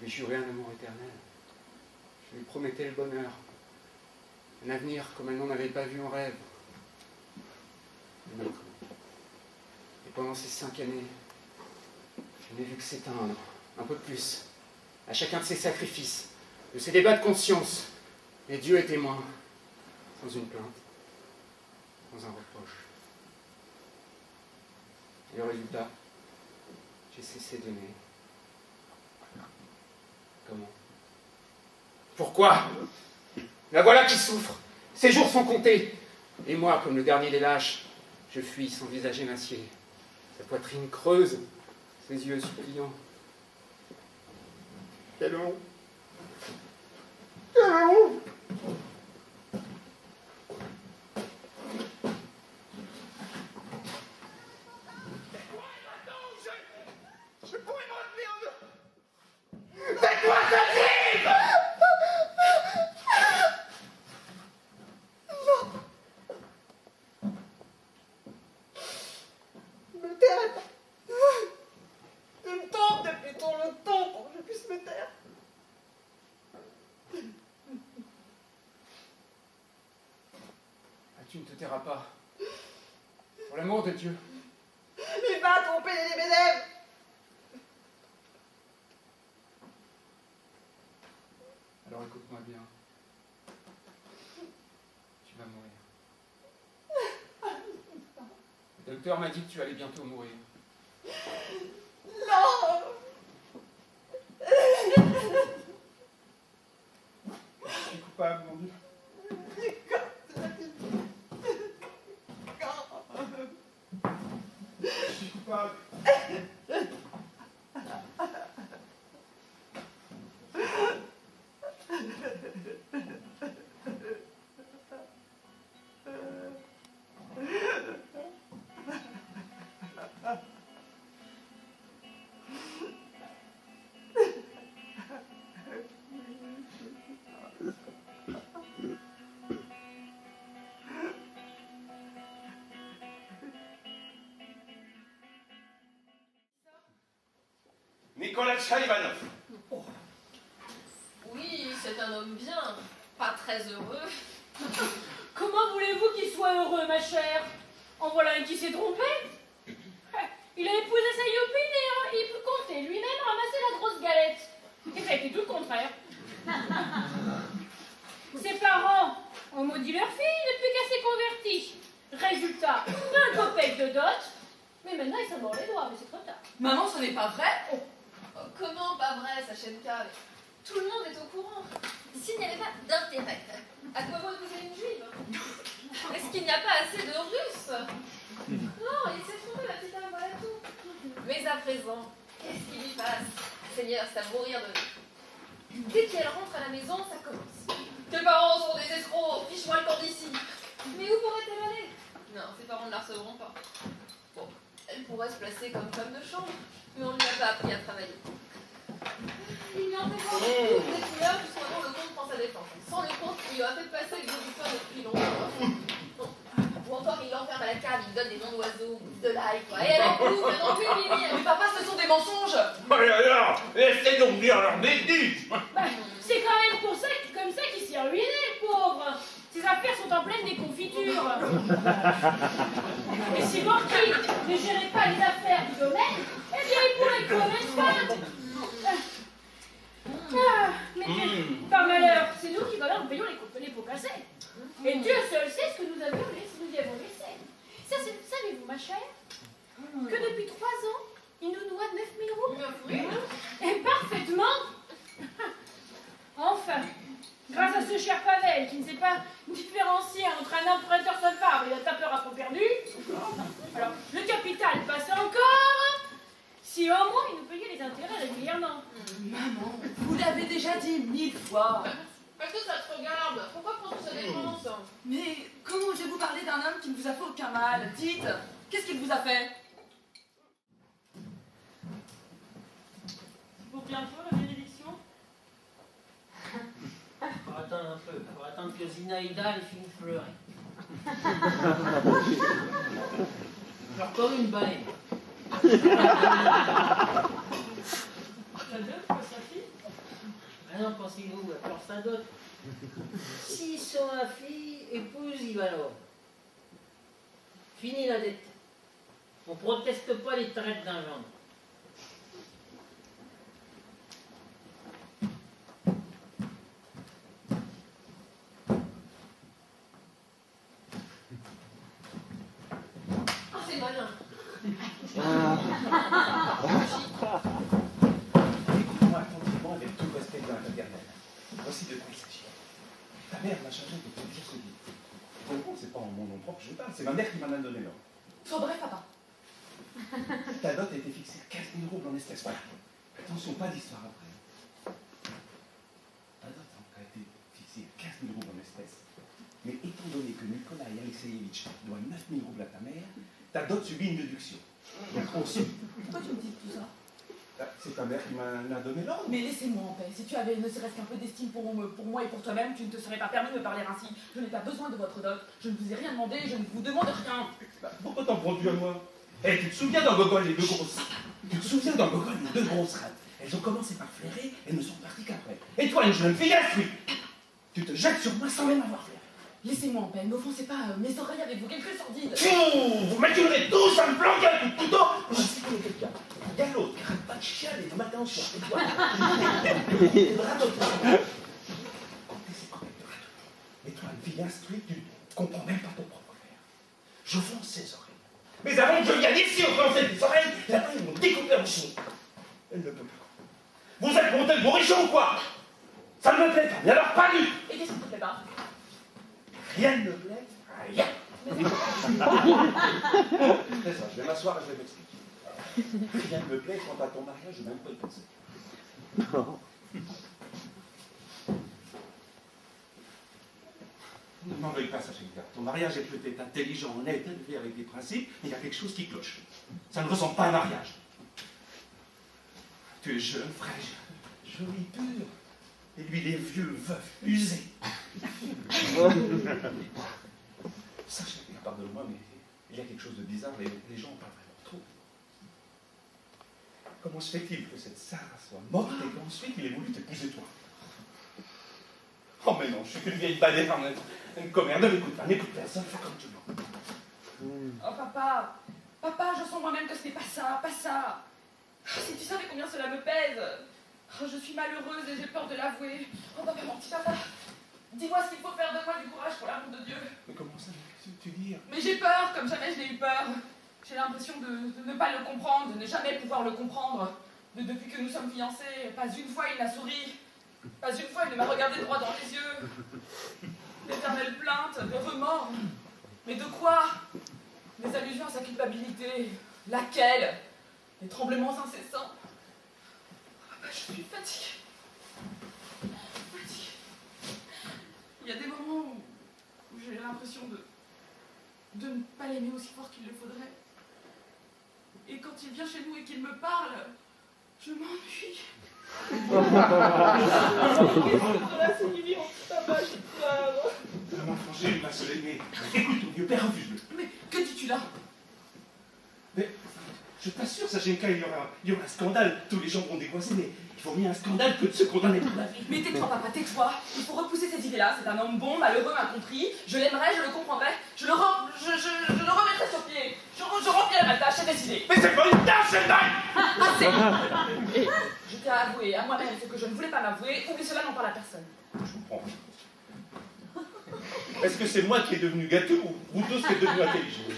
lui jurais un amour éternel. Je lui promettais le bonheur, un avenir comme elle n'en avait pas vu en rêve. Et pendant ces 5 années, je n'ai vu que s'éteindre, un peu plus, à chacun de ses sacrifices, de ses débats de conscience. Et Dieu est témoin, sans une plainte, sans un reproche. Et le résultat, j'ai cessé d'aimer. Comment? Pourquoi? La voilà qui souffre. Ses jours sont comptés. Et moi, comme le dernier des lâches, je fuis son visage émacié, sa poitrine creuse, ses yeux suppliants. Quelle honte! Quelle honte! Je pourrais me retenir de... Faites-moi sortir! Me taire. Je me tente depuis trop longtemps pour que je puisse me taire. Ah, tu ne te tairas pas. Pour l'amour de Dieu. Mais va tromper les bénévoles. Alors écoute-moi bien. Tu vas mourir. Le docteur m'a dit que tu allais bientôt mourir. Non. Je suis coupable, mon Dieu. Je suis coupable. Nicolas Ivanov. Oh. Oui, c'est un homme bien, pas très heureux. Comment voulez-vous qu'il soit heureux, ma chère? En voilà un qui s'est trompé. Il a épousé sa yopine et il comptait lui-même ramasser la grosse galette. Et ça a été tout le contraire. Ses parents ont maudit leur fille depuis qu'elle s'est convertie. Résultat, un copec de dot. Mais maintenant, il s'en mord les doigts, mais c'est trop tard. Maman, ce n'est pas vrai? Oh, comment pas vrai, Sachenka? Tout le monde est au courant. S'il n'y avait pas d'intérêt, à quoi bon épouser une juive? Est-ce qu'il n'y a pas assez de Russes? Non, il s'est trompé, la petite âme, voilà tout. Mais à présent, qu'est-ce qu'il lui passe? Seigneur, c'est à mourir de rire. Dès qu'elle rentre à la maison, ça commence. Tes parents sont des escrocs, fiche-moi le camp d'ici. Mais où pourrait-elle aller? Non, ses parents ne la recevront pas. Bon, elle pourrait se placer comme femme de chambre, mais on ne lui a pas appris à travailler. Il lui en fait voir toutes les couleurs jusqu'au moment où le comte prend sa défense. Sans le comte, il lui a fait passer le goût du pain depuis longtemps. Ou encore, il l'enferme à la cave, il lui donne des noms d'oiseaux, de l'ail, quoi. Et elle en couvre, elle n'en plus finir. Mais papa, ce sont des mensonges. Oh là là, laissez donc dire leur bêtises. Bah, c'est quand même pour ça, comme ça qu'il s'est ruiné, le pauvre. Ses affaires sont en pleine déconfiture. Et si Gorky ne gérait pas les affaires du domaine, eh bien, il pourrait crever de faim. Mais par malheur, c'est nous qui voilà, nous payons les pots cassés. Et Dieu seul sait ce que nous y avons laissé. Savez-vous, ma chère, que depuis 3 ans, il nous doit 9000 roubles. Et parfaitement. Enfin, grâce à ce cher Pavel qui ne sait pas différencier entre un emprunteur solvable et un tapeur à peau perdu, alors le capital passe encore. Si au moins il nous payait les intérêts régulièrement. Maman, vous l'avez déjà dit 1000 fois. Parce que ça te regarde. Pourquoi prendre cette dépense? Mais comment osez-vous parler d'un homme qui ne vous a fait aucun mal? Dites, qu'est-ce qu'il vous a fait? Pour bientôt la bénédiction. Faut attendre un peu, faut attendre que Zinaïda ait fini de pleurer. Encore une balle. La deux, quoi, sa fille. Ah non, pensez-vous, alors sa dot. S'ils sont la fille, épouse Ivanov. Fini la dette. On proteste pas les traites d'un genre. Ah, c'est malin. Écoute-moi attentivement avec tout respect de la maternelle. Voici de quoi il s'agit. Ta mère m'a chargé de te dire ce livre. Tu comprends, c'est pas en mon nom propre que je parle, c'est ma mère qui m'en a donné l'ordre. Sois bref, papa. Ta dot a été fixée à 15 000 roubles en espèces. Voilà. Attention, pas d'histoire après. Ta dot a été fixée à 15 000 roubles en espèces. Mais étant donné que Nikolai Alexeyevitch doit 9 000 roubles à ta mère, ta dot subit une déduction. Ensuite, Pourquoi tu me dis tout ça? c'est ta mère qui m'en a donné l'ordre. Mais laissez-moi en paix. Si tu avais ne serait-ce qu'un peu d'estime pour moi et pour toi-même, tu ne te serais pas permis de me parler ainsi. Je n'ai pas besoin de votre dot. Je ne vous ai rien demandé. Je ne vous demande rien. Pourquoi t'en prends-tu à moi? Eh, tu te souviens dans Gogol, les deux grosses... Tu te souviens dans Gogol, les deux grosses rats? Elles ont commencé par flairer et ne sont parties qu'après. Et toi, une jeune fille instruite, tu te jettes sur moi sans même avoir flairé. Laissez-moi en paix. N'offensez pas mes oreilles avec vos quelques sordides. Vous m'accuserez tous à me planquer un coup de couteau. Je sais qu'il y a quelqu'un. Il y a l'autre qui arrête pas de chialer du matin au soir. Et toi, le radotage. C'est correct de radoter. Mais toi, une fille instruite, tu ne comprends même pas ton propre père. Je fonce ses oreilles. Mais avant que je vienne ici au français des oreilles, là-bas, ils m'ont découpé en chine. Elle ne peut pas. Vous êtes monté de bourrichon ou quoi? Ça ne me plaît pas. Mais alors, pas du. Et qu'est-ce qui ne te plaît pas? Rien ne me plaît. Rien. C'est ça, je vais m'asseoir et je vais m'expliquer. Rien ne me plaît, quant à ton mariage, je n'ai même pas y penser. Ne m'en veuille pas, Sachenka. Ton mariage est peut-être intelligent, honnête, élevé avec des principes, mais il y a quelque chose qui cloche. Ça ne ressemble pas à un mariage. Tu es jeune, fragile, joli, pur. Et lui, il est vieux, veuf, usé. Sachenka, pardonne-moi, mais il y a quelque chose de bizarre et les gens en parlent vraiment trop. Comment se fait-il que cette Sarah soit morte et qu'ensuite il ait voulu t'épouser toi? Oh mais non, je suis qu'une vieille balève, une commère, ne m'écoute pas, n'écoute personne, fais comme tu veux. Oh papa, papa, je sens moi-même que ce n'est pas ça, pas ça. Si tu savais combien cela me pèse. Oh, je suis malheureuse et j'ai peur de l'avouer. Oh papa, mon petit papa, dis-moi ce qu'il faut faire de moi du courage pour l'amour de Dieu. Mais comment ça, tu dis? Mais j'ai peur, comme jamais je n'ai eu peur. J'ai l'impression de ne pas le comprendre, de ne jamais pouvoir le comprendre. Depuis que nous sommes fiancés, pas une fois il n'a souri. Pas une fois il ne m'a regardé droit dans les yeux. D'éternelles plaintes, de remords. Mais de quoi? Des allusions à sa culpabilité. Laquelle? Des tremblements incessants. Je suis fatiguée. Fatiguée. Il y a des moments où j'ai l'impression de ne pas l'aimer aussi fort qu'il le faudrait. Et quand il vient chez nous et qu'il me parle, je m'ennuie. C'est vivant, papa, je pleure. Maman, franchir ma seule aimée. Écoute, ton vieux père, refuse-le. Mais que dis-tu là? Mais je t'assure, Sachenka, il y aura un scandale. Tous les gens vont décoincer, mais il vaut mieux un scandale que de se condamner pour la vie. Mais tais-toi, papa, tais-toi. Il faut repousser cette idée-là. C'est un homme bon, malheureux, incompris. Je l'aimerais, je le comprendrais. Je le remettrai sur pied. Je remplirai ma tâche, c'est décidé. Mais c'est pas une tâche, c'est dingue. Assez. Je t'ai avoué à moi-même ce que je ne voulais pas m'avouer. Oublie cela, n'en parle à personne. Je comprends. Est-ce que c'est moi qui est devenu gâteux ou vous tous qui êtes devenus intelligents?